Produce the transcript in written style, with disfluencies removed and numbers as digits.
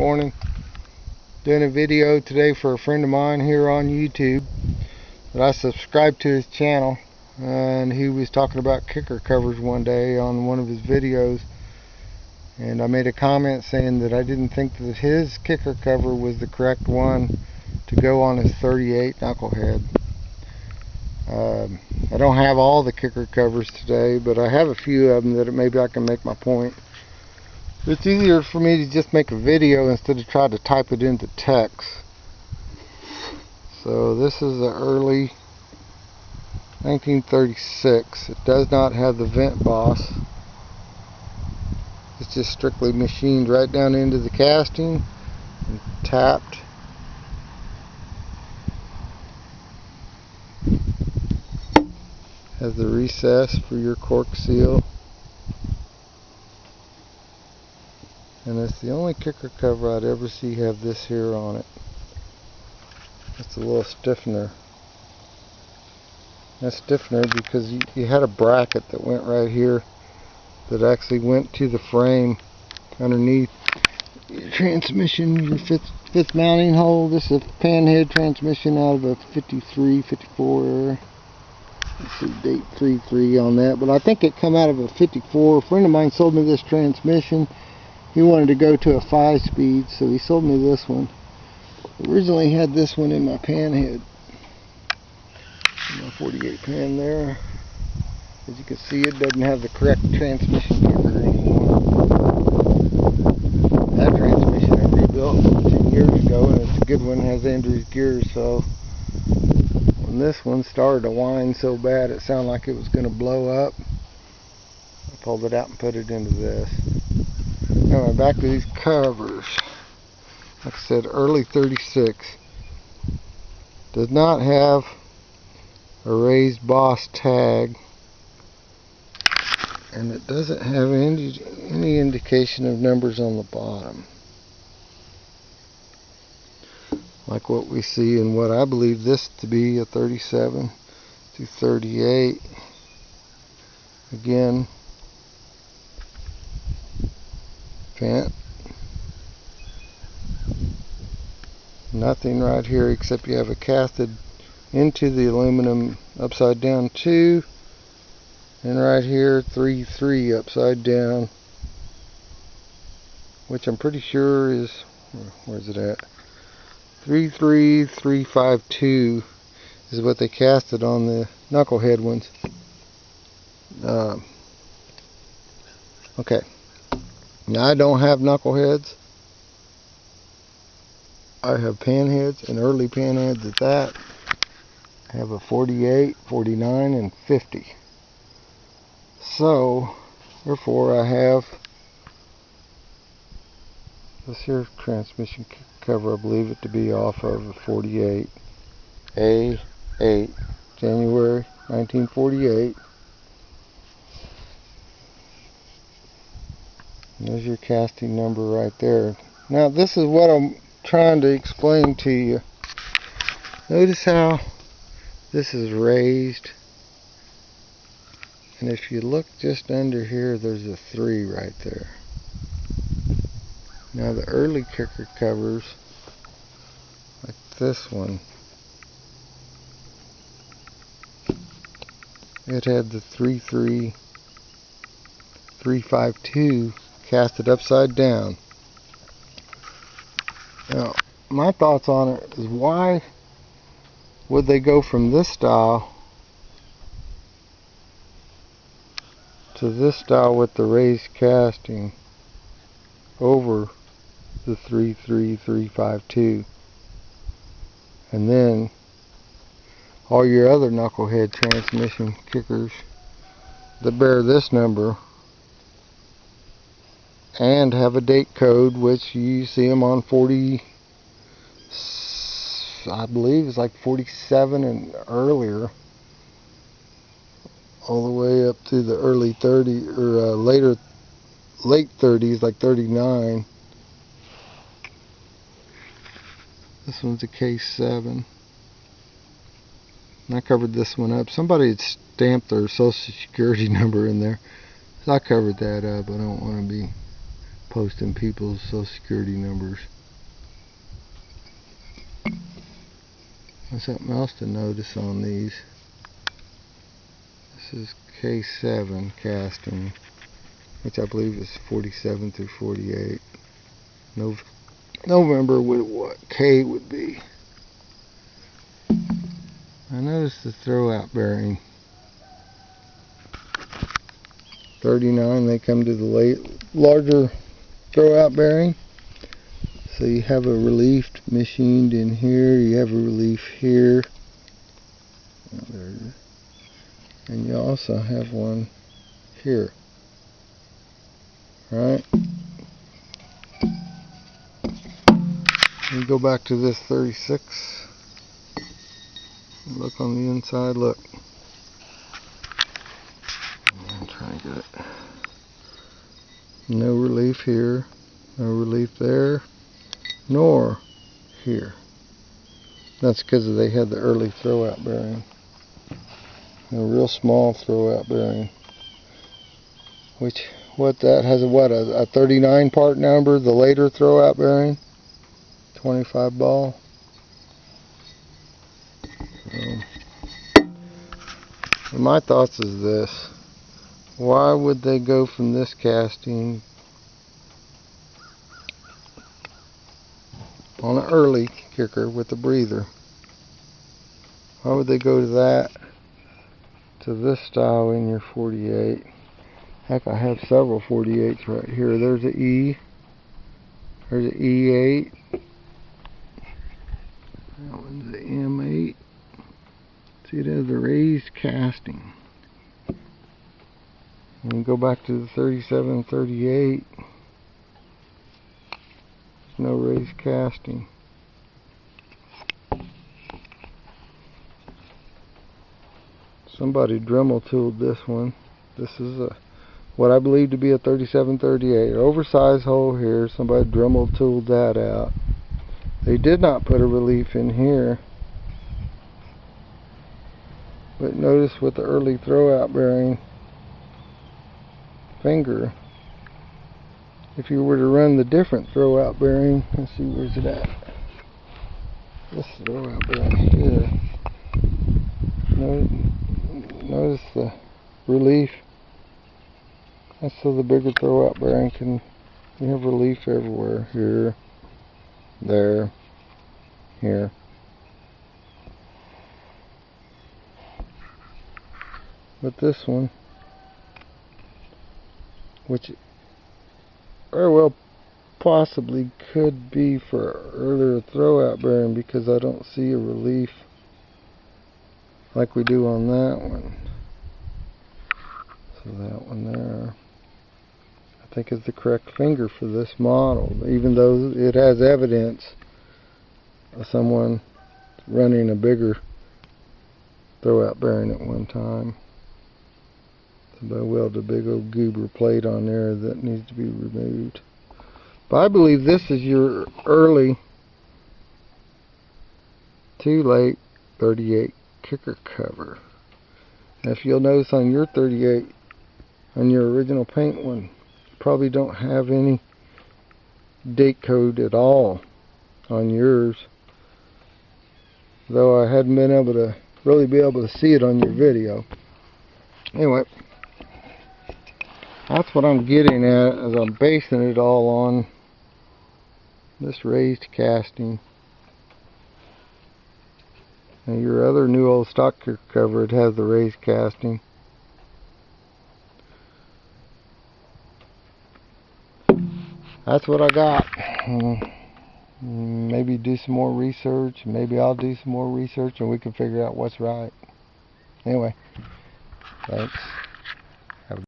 morning. Doing a video today for a friend of mine here on YouTube that I subscribed to his channel, and he was talking about kicker covers one day on one of his videos, and I made a comment saying that I didn't think that his kicker cover was the correct one to go on his 38 Knucklehead. I don't have all the kicker covers today, but I have a few of them that maybe I can make my point. It's easier for me to just make a video instead of try to type it into text. So this is the early 1936. It does not have the vent boss. It's just strictly machined right down into the casting and tapped. Has the recess for your cork seal. And it's the only kicker cover I'd ever see have this here on it. It's a little stiffener. That's stiffener because you had a bracket that went right here that actually went to the frame underneath your transmission, your fifth mounting hole. This is a Panhead transmission out of a 53, 54. Let's see, date 33 on that, but I think it come out of a 54. A friend of mine sold me this transmission. He wanted to go to a 5-speed, so he sold me this one. Originally had this one in my Panhead. My 48 pan there. As you can see, it doesn't have the correct transmission kicker anymore. That transmission I rebuilt 10 years ago, and it's a good one. It has Andrews gears, so when this one started to whine so bad it sounded like it was going to blow up, I pulled it out and put it into this. Anyway, back to these covers. Like I said, early 36. Does not have a raised boss tag, and it doesn't have any indication of numbers on the bottom, like what we see in what I believe this to be a 37 to 38. Again, vent. Nothing right here except you have a casted into the aluminum upside down 2, and right here 3-3 upside down, which I'm pretty sure is, where's it at? 3-3-3-5-2 is what they casted on the Knucklehead ones. Okay. Now I don't have Knuckleheads. I have Panheads, and early Panheads at that. I have a 48, 49, and 50. So, therefore I have this here transmission cover. I believe it to be off of a 48. A8, January 1948. And there's your casting number right there. Now this is what I'm trying to explain to you. Notice how this is raised, and if you look just under here, there's a 3 right there. Now the early kicker covers, like this one, it had the 3-3 3-5-2 casted upside down. Now my thoughts on it is, why would they go from this style to this style with the raised casting over the 3-3 3-5-2, and then all your other Knucklehead transmission kickers that bear this number and have a date code, which you see them on 40, I believe it's like 47 and earlier, all the way up to the early 30 or late 30s, like 39. This one's a K7. And I covered this one up. Somebody had stamped their social security number in there, so I covered that up. I don't want to be posting people's social security numbers. There's something else to notice on these. This is K7 casting, which I believe is 47 through 48. November with what K would be. I noticed the throwout bearing. 39, they come to the larger throwout bearing. So you have a relief machined in here, you have a relief here. And you also have one here. Right? You go back to this 36. Look on the inside, look. I'm trying to get it. No relief here, no relief there, nor here. That's because they had the early throwout bearing. A real small throwout bearing. What that has a 39 part number, the later throwout bearing. 25 ball. So, my thoughts is this. Why would they go from this casting on an early kicker with a breather? Why would they go to that, to this style in your 48? Heck, I have several 48s right here. There's an E. There's an E8. That one's an M8. See, it has a raised casting. And you go back to the 37, 38. There's no raised casting. Somebody Dremel tooled this one. This is what I believe to be a 37, 38. Oversized hole here. Somebody Dremel tooled that out. They did not put a relief in here. But notice with the early throwout bearing finger, if you were to run the different throwout bearing, let's see, where's it at? This throwout bearing here. Notice the relief. That's so the bigger throwout bearing can, you have relief everywhere. Here, there, here. But this one, which very well possibly could be for earlier throwout bearing, because I don't see a relief like we do on that one. So that one there, I think, is the correct finger for this model, even though it has evidence of someone running a bigger throwout bearing at one time. Somebody welded a big old goober plate on there that needs to be removed. But I believe this is your early, too late 38 kicker cover. Now, if you'll notice on your 38, on your original paint one, you probably don't have any date code at all on yours. Though I hadn't been able to really be able to see it on your video. Anyway, that's what I'm getting at, as I'm basing it all on this raised casting. And your other new old stock kicker cover, it has the raised casting. That's what I got. Maybe do some more research. Maybe I'll do some more research and we can figure out what's right. Anyway, thanks.